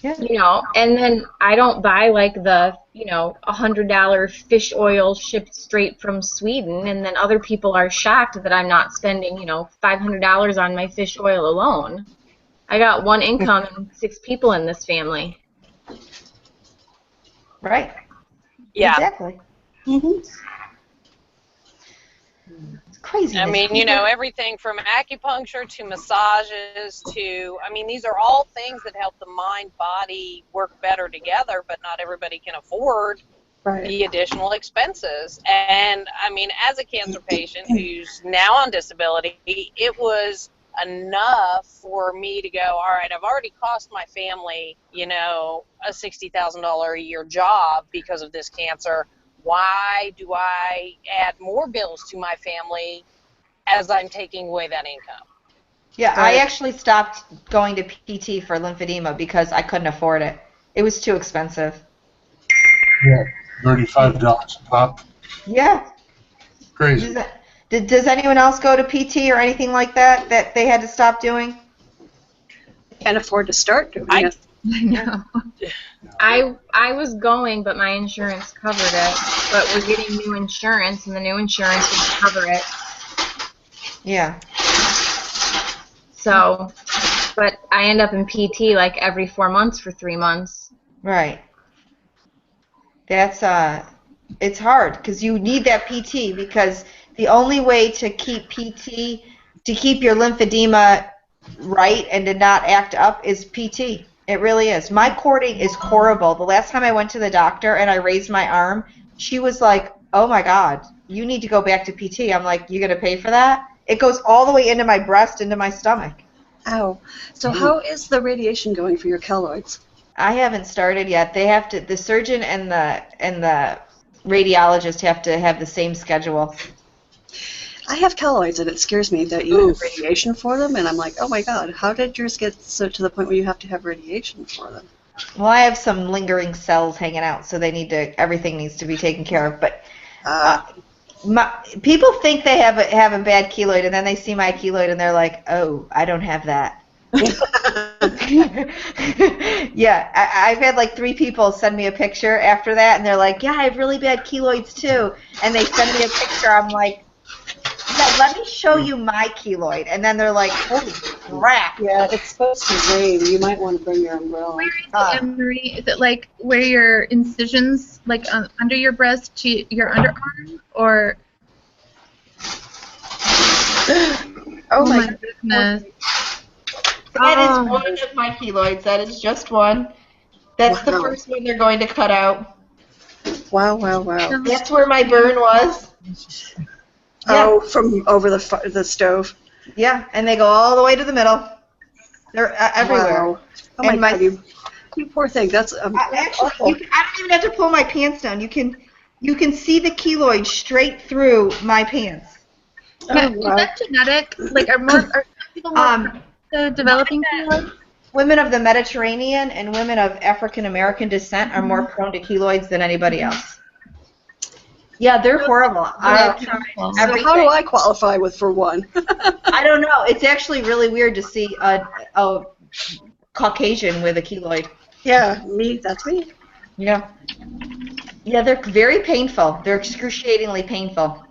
Yeah. And then I don't buy like the, $100 fish oil shipped straight from Sweden, and then other people are shocked that I'm not spending, $500 on my fish oil alone. I got one income and 6 people in this family. Right. Yeah. Exactly. Mm-hmm. Crazy. I mean, everything from acupuncture to massages to, these are all things that help the mind-body work better together, but not everybody can afford the additional expenses. And, as a cancer patient who's now on disability, it was enough for me to go, all right, I've already cost my family, a $60,000 a year job because of this cancer. Why do I add more bills to my family as I'm taking away that income? Yeah, I actually stopped going to PT for lymphedema because I couldn't afford it. It was too expensive. Yeah, $35 a pop. Yeah. Crazy. Does anyone else go to PT or anything like that they had to stop doing? Can't afford to start doing it. No. I was going, but my insurance covered it. But we're getting new insurance, and the new insurance didn't cover it. Yeah. So, but I end up in PT like every 4 months for 3 months. Right. That's it's hard because you need that PT, because the only way to keep your lymphedema right and to not act up is PT. It really is. My cording is horrible. The last time I went to the doctor and I raised my arm, she was like, oh my God, you need to go back to PT. I'm like, you going to pay for that? It goes all the way into my breast, into my stomach. Ow. So how is the radiation going for your keloids? I haven't started yet. They have to, the surgeon and the radiologist have to have the same schedule. I have keloids, and it scares me that you have radiation for them, and I'm like, oh my God, how did yours get so to the point where you have to have radiation for them? Well, I have some lingering cells hanging out, so everything needs to be taken care of. But people think they have a bad keloid, and then they see my keloid, and they're like, oh, I don't have that. Yeah, I've had like 3 people send me a picture after that, and they're like, "Yeah, I have really bad keloids too." And they send me a picture. I'm like, "Yeah, let me show you my keloid." And then they're like, "Holy crap!" Yeah, it's supposed to rain. You might want to bring your umbrella. Where is it, Anne-Marie? Is it like where your incisions, like under your breast to your underarm, or? Oh my goodness! That is one of my keloids. That is just one. That's the first one they're going to cut out. Wow, wow, wow. That's where my burn was. Oh, from over the stove. Yeah, and they go all the way to the middle. They're everywhere. Wow. Oh my God, you poor thing. That's actually, awful. I don't even have to pull my pants down. You can see the keloid straight through my pants. Now, is that genetic? Like, are people more to developing keloids? Women of the Mediterranean and women of African American descent are more prone to keloids than anybody else. Yeah, they're horrible. I've tried everything. So how do I qualify for one? I don't know. It's actually really weird to see a Caucasian with a keloid. Yeah, me. That's me. Yeah. Yeah, they're very painful. They're excruciatingly painful.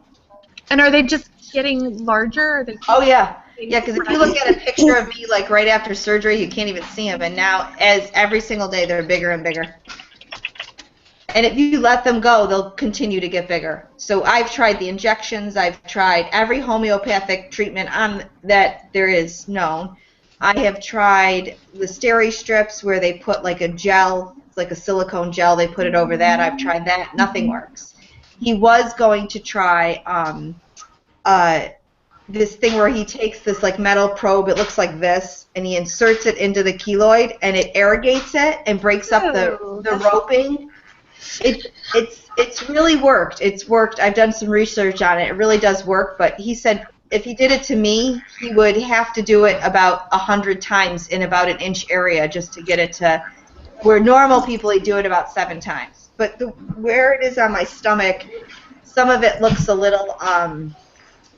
And are they just getting larger? Or Oh yeah. Yeah, because if you look at a picture of me like right after surgery, you can't even see them. And now, as every single day, they're bigger and bigger. And if you let them go, they'll continue to get bigger. So I've tried the injections. I've tried every homeopathic treatment that there is known. I have tried the steri strips where they put like a gel, like a silicone gel. They put it over that. I've tried that. Nothing works. He was going to try this thing where he takes this like metal probe, it looks like this, and he inserts it into the keloid, and it irrigates it and breaks up the roping. It's really worked. It's worked. I've done some research on it. It really does work, but he said if he did it to me, he would have to do it about 100 times in about an inch area just to get it to where normal people do it about 7 times. But where it is on my stomach, some of it looks a little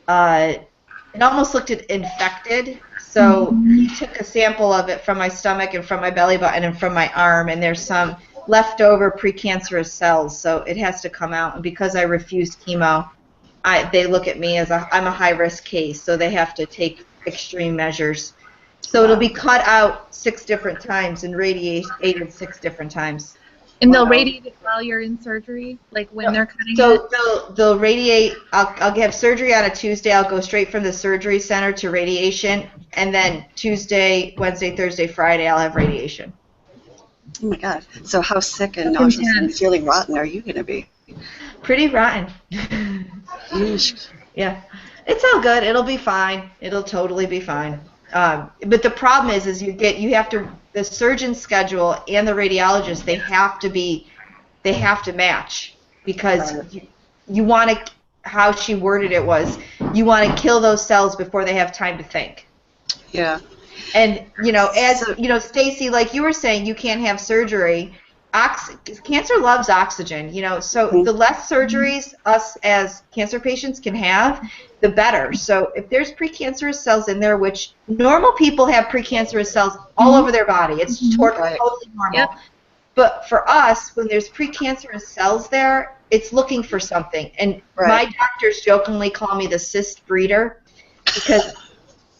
it almost looked infected. So he took a sample of it from my stomach and from my belly button and from my arm, and there's some leftover precancerous cells, so it has to come out. And because I refused chemo, they look at me as I'm a high-risk case, so they have to take extreme measures. So it'll be cut out 6 different times and radiated 6 different times. And they'll radiate it while you're in surgery, like when they're cutting it? So they'll radiate. I'll have surgery on a Tuesday. I'll go straight from the surgery center to radiation, and then Tuesday, Wednesday, Thursday, Friday, I'll have radiation. Oh my God. So how sick and nauseous and feeling rotten are you going to be? Pretty rotten. Yeah. It's all good. It'll be fine. It'll totally be fine. But the problem is the surgeon's schedule and the radiologist, they have to match, because you want to, how she worded it was, you want to kill those cells before they have time to think. Yeah. And, Stacy, like you were saying, you can't have surgery. Cancer loves oxygen, so the less surgeries us as cancer patients can have, the better. So if there's precancerous cells in there, which normal people have precancerous cells all over their body, it's totally normal. Yep. But for us, when there's precancerous cells there, it's looking for something. And my doctors jokingly call me the cyst breeder, because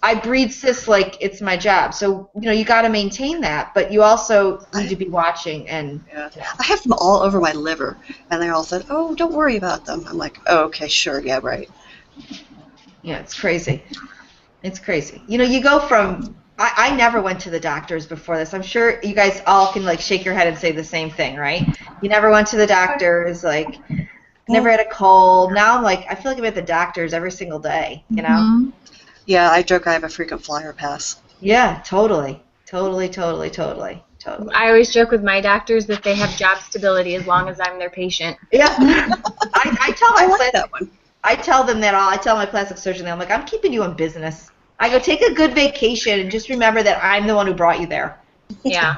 I breed cysts like it's my job. So, you got to maintain that, but you also need to be watching. And I have them all over my liver, and they all said, "Oh, don't worry about them." I'm like, "Oh, okay, sure, yeah, right." Yeah, it's crazy. It's crazy. You go from, I never went to the doctors before this. I'm sure you guys all can like shake your head and say the same thing, right? You never went to the doctors, like never had a cold. Now I'm like, I feel like I'm at the doctors every single day, Mm-hmm. Yeah, I joke I have a frequent flyer pass. Yeah, totally. I always joke with my doctors that they have job stability as long as I'm their patient. Yeah. I tell my that one. I tell them that all. I tell my plastic surgeon that I'm like, I'm keeping you in business. I go, take a good vacation and just remember that I'm the one who brought you there. Yeah.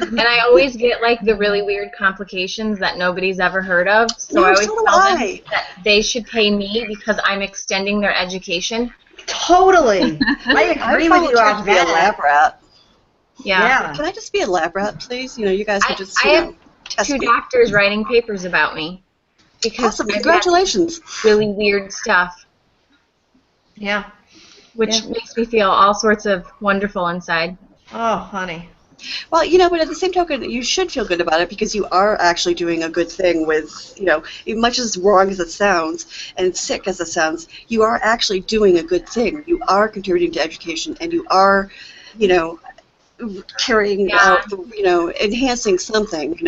And I always get like the really weird complications that nobody's ever heard of. So I always tell them that they should pay me because I'm extending their education. Totally. I agree with you on that. Lab rat. Yeah. Can I just be a lab rat, please? You guys could just, I have test 2 me. doctors writing papers about me because Awesome. I've got Congratulations. really weird stuff, Yeah. which makes me feel all sorts of wonderful inside. Oh, honey. Well, but at the same token, you should feel good about it because you are actually doing a good thing with, as much as wrong as it sounds and sick as it sounds, you are actually doing a good thing. You are contributing to education and you are, carrying out, enhancing something,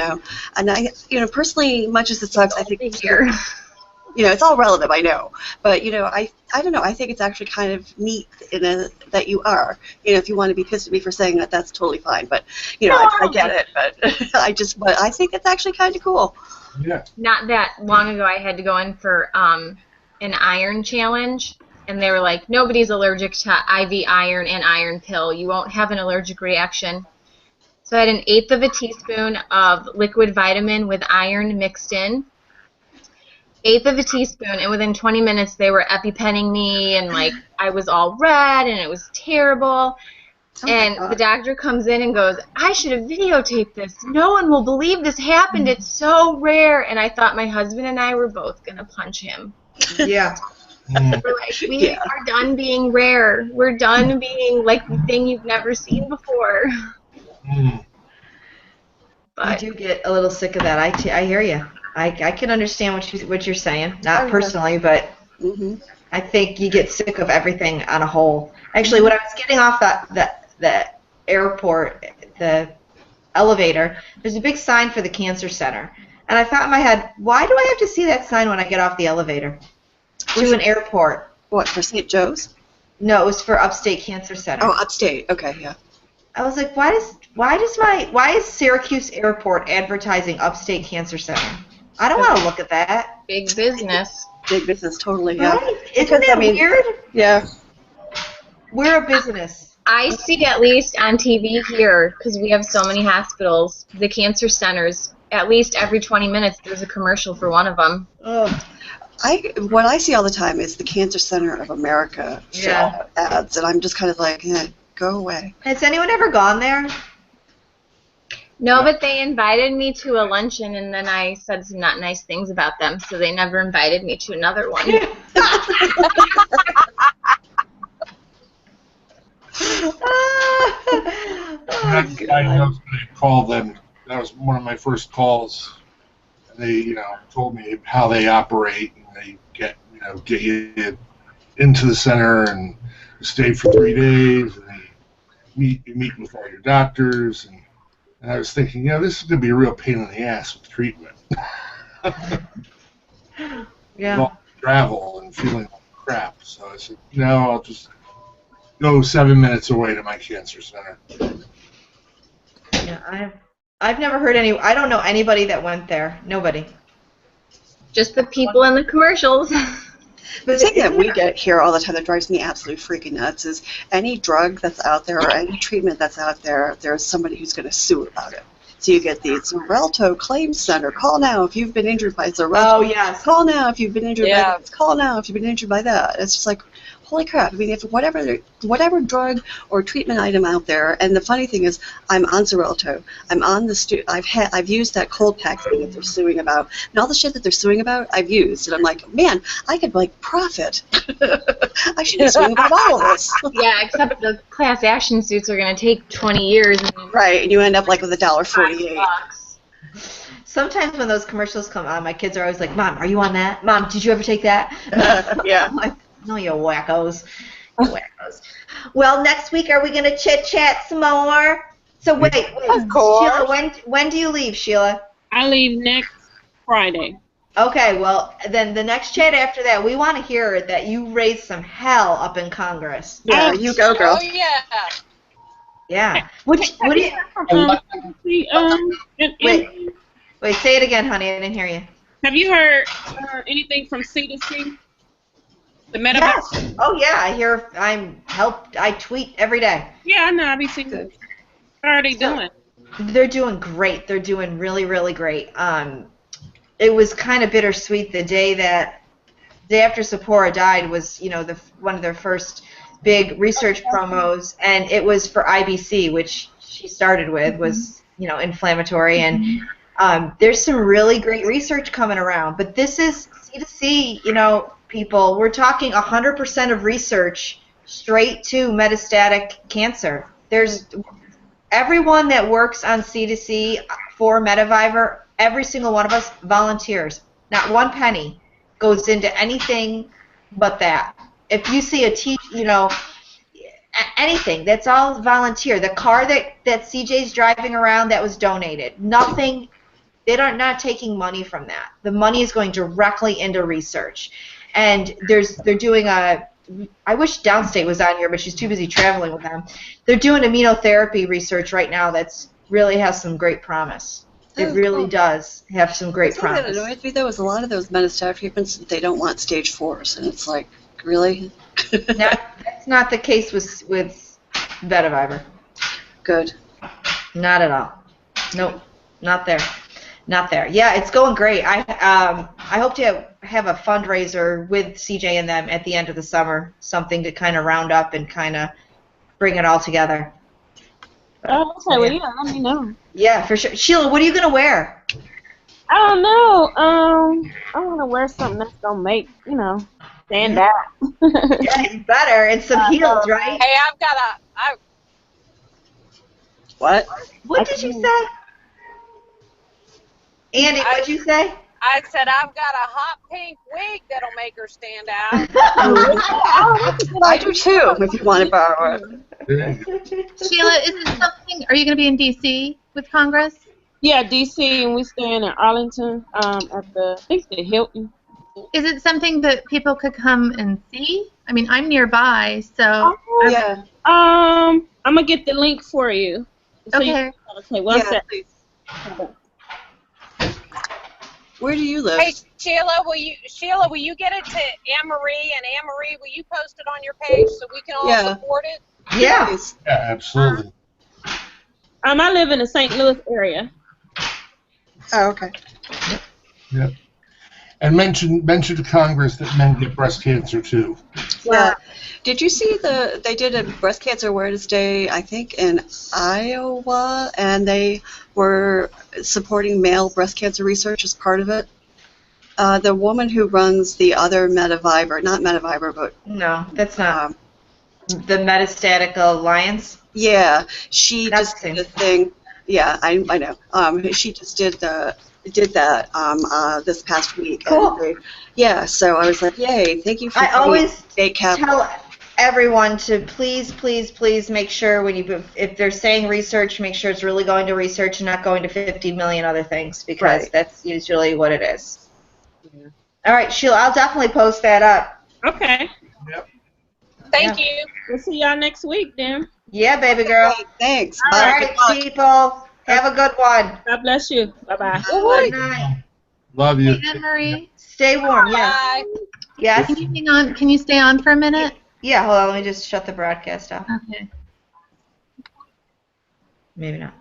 And I, personally, much as it sucks, I think Here. it's all relative, I know, but I don't know. I think it's actually kind of neat that you are. If you want to be pissed at me for saying that, that's totally fine. But I get it. But but I think it's actually kind of cool. Yeah. Not that long ago, I had to go in for an iron challenge, and they were like, nobody's allergic to IV iron and iron pill. You won't have an allergic reaction. So I had 1/8 of a teaspoon of liquid vitamin with iron mixed in. 1/8 of a teaspoon, and within 20 minutes they were EpiPenning me, and I was all red, and it was terrible. And the doctor comes in and goes, I should have videotaped this. No one will believe this happened. It's so rare. And I thought my husband and I were both going to punch him. Yeah. We're like, we are done being rare. We're done being like the thing you've never seen before. But You do get a little sick of that. I hear you. I can understand what you're saying. Not personally, but I think you get sick of everything on a whole. Actually, when I was getting off the airport, the elevator, there's a big sign for the cancer center. And I thought in my head, why do I have to see that sign when I get off the elevator? To an airport. What, for St. Joe's? No, it was for Upstate Cancer Center. Oh, Upstate. Okay, yeah. I was like, why is Syracuse Airport advertising Upstate Cancer Center? I don't want to look at that. big business. Big business, totally, yeah. Right? Isn't that weird? Yeah. We're a business. I see at least on TV here, because we have so many hospitals, the cancer centers, at least every 20 minutes there's a commercial for one of them. Oh. What I see all the time is the Cancer Center of America ads, and I'm just kind of like, go away. Has anyone ever gone there? No, but they invited me to a luncheon, and then I said some not nice things about them, so they never invited me to another one. I called them. That was one of my first calls. And they, told me how they operate, and they get you into the center and you stay for 3 days, and you meet with all your doctors, and I was thinking, this is going to be a real pain in the ass with treatment. Yeah. All travel and feeling like crap. So I said, I'll just go 7 minutes away to my cancer center. Yeah, I've never heard I don't know anybody that went there. Nobody. Just the people in the commercials. The thing that we get here all the time that drives me absolutely freaking nuts is any drug that's out there or any treatment that's out there, there's somebody who's going to sue about it. So you get the Xarelto Claims Center. Call now if you've been injured by Xarelto. Oh, yes. Call now if you've been injured by this. Call now if you've been injured by that. It's just like, holy crap. I mean, if whatever drug or treatment item out there, and the funny thing is, I'm on Xarelto. I'm on the I've used that cold pack thing that they're suing about, and all the shit that they're suing about, I've used, and I'm like, man, I could profit. I should be suing about all of this. Yeah, except the class action suits are going to take 20 years. Right, and you end up with $1.48. Sometimes when those commercials come on, my kids are always like, Mom, are you on that? Mom, did you ever take that? Yeah. I'm like, no, you wackos. Wackos. Well, next week, are we going to chit-chat some more? So wait, Of course. Sheila, when do you leave, Sheila? I leave next Friday. Okay, well, then the next chat after that, we want to hear that you raised some hell up in Congress. Yeah, you go, girl. Oh, yeah. Yeah. What do you... Wait, say it again, honey. I didn't hear you. Have you heard anything from C2C? The Meta? Yes. Oh, yeah. I tweet every day. Yeah, I know. I be seeing it. How are they doing? They're doing great. They're doing really, really great. It was kind of bittersweet the day after Sephora died was, one of their first big research promos, and it was for IBC, which she started with was, you know, inflammatory, and there's some really great research coming around. But this is C2C, you know, people. We're talking 100% of research straight to metastatic cancer. There's everyone that works on C2C for Mediviver, every single one of us volunteers. Not one penny goes into anything but that. If you see you know, anything, that's all volunteer. The car that CJ's driving around, that was donated. Nothing, they're not taking money from that. The money is going directly into research. And they're doing a, I wish Downstate was on here, but she's too busy traveling with them. They're doing immunotherapy research right now that's really has some great promise. It really does have some great promise. That annoys me, though, is a lot of those metastatic treatments, they don't want stage 4s, and it's like, really? That's not the case with Mediviver. Good. Not at all. Nope, not there. Not there. Yeah, it's going great. I hope to have a fundraiser with CJ and them at the end of the summer, something to kind of round up and kind of bring it all together. Oh, okay, well, yeah, let me know. Yeah, for sure. Sheila, what are you going to wear? I don't know. I'm going to wear something that's going to make, you know, stand out. Yeah, you better. And some heels, right? Hey, I've got a. What? What did you say? Andy, what'd you say? I said I've got a hot pink wig that'll make her stand out. I do too, if you want to borrow it. Sheila, is it something? Are you going to be in D.C. with Congress? Yeah, D.C. and we staying in Arlington at I think the Hilton. Is it something that people could come and see? I mean, I'm nearby, so. Oh, yeah. I'm gonna get the link for you. So Okay. Okay. One Yeah, sec. please. Where do you live? Hey, Sheila, will you get it to Anne Marie, and Anne Marie, will you post it on your page so we can all support it? Yeah. Please. Yeah, absolutely. I live in the St. Louis area. Oh, okay. Yeah. And mention to Congress that men get breast cancer too. Yeah. Did you see they did a breast cancer awareness day, I think, in Iowa, and they were supporting male breast cancer research as part of it? The woman who runs the other Mediviver, not Mediviver, but No, that's not. The Metastatic Alliance? yeah, she That's just the same. did a thing. Yeah, I know. She just did that this past week. Cool. And yeah, so I was like, yay, thank you for I always ACAP. tell everyone to please, please, please make sure if they're saying research, make sure it's really going to research and not going to 50 million other things, because Right. that's usually what it is. Yeah. All right, Sheila, I'll definitely post that up. Okay. Yep. Thank you. We'll see y'all next week then. Yeah, baby girl. Okay, thanks. All Bye. right, people. Have a good one. God bless you. Bye-bye. Good night. Love you. Anne Marie, Stay warm. Yes. Bye. Yes. can you hang on? Can you stay on for a minute? Yeah. Hold on. Let me just shut the broadcast off. Okay. Maybe not.